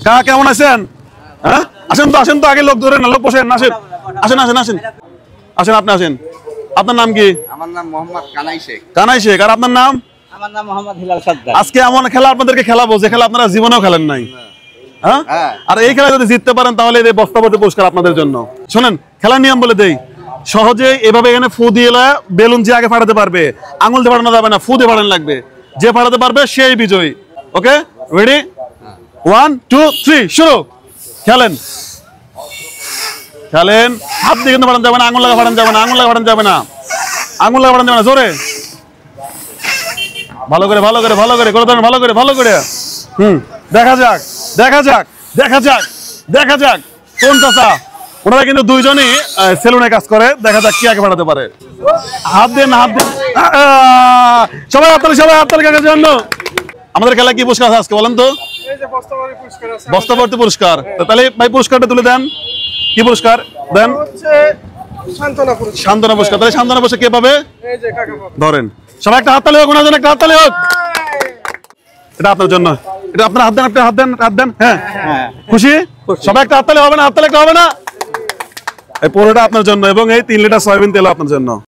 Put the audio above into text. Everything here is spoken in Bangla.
কাকা কেমন আছেন? হ্যাঁ, আসেন তো আগে লোক ধরে না, লোক বসেন, আসেন। আসেন, আপনি আসেন। আপনার নাম কি? আমার নাম মোহাম্মদ কানাই শেখ। কানাই শেখ। আর আপনার নাম? আমার নাম মোহাম্মদ হিলাল সর্দার। আজকে এমন খেলা আপনাদেরকে খেলাবো যে খেলা আপনারা জীবনেও খেলেন নাই। হ্যাঁ, আর এই খেলা যদি জিততে পারেন তাহলে এই বস্তাবর্তী পুরস্কার আপনাদের জন্য। শোনেন, খেলার নিয়ম বলে দেই। সহজে এভাবে এখানে ফু দিয়ে বেলুন যে আগে ফাটাতে পারবে, আঙুল দিয়ে ফাটানো যাবে না, ফু দিয়ে ফাটানো লাগবে। যে ফাটাতে পারবে সেই বিজয়ী। ওকে, রেডি? 1 2 3 শুরু। খেলেন। হাত দিয়ে কিন্তু ফাটানো যাবে না, আঙুল লাগা ফাটানো যাবে না, জোরে। ভালো করে দেখা যাক কোন চাচা। ওনারা কিন্তু দুইজনই সেলুনে কাজ করে। দেখা যাক কি আগে বাড়াতে পারে। হাত দেন। সবাই হাততালি কাকার জন্য। আমাদের খেলা কি পুরস্কার আছে আজকে বলেন তো? বস্তাবর্তী পুরস্কার। তাহলে ভাই পুরস্কারটা তুলে দেন। কি পুরস্কার দেন? সান্ত্বনা পুরস্কার। তাহলে সান্ত্বনা পুরস্কার কে পাবে? ধরেন সবাই একটা হাততালি হোক, ওনার জন্য একটা হাততালি হোক। এটা আপনার জন্য। এটা আপনার হাত দেন। হ্যাঁ, খুশি? সবাই একটা হাততালি হবে না? এই পুরোটা আপনার জন্য এবং এই 3 লিটার সয়াবিন তেল আপনার জন্য।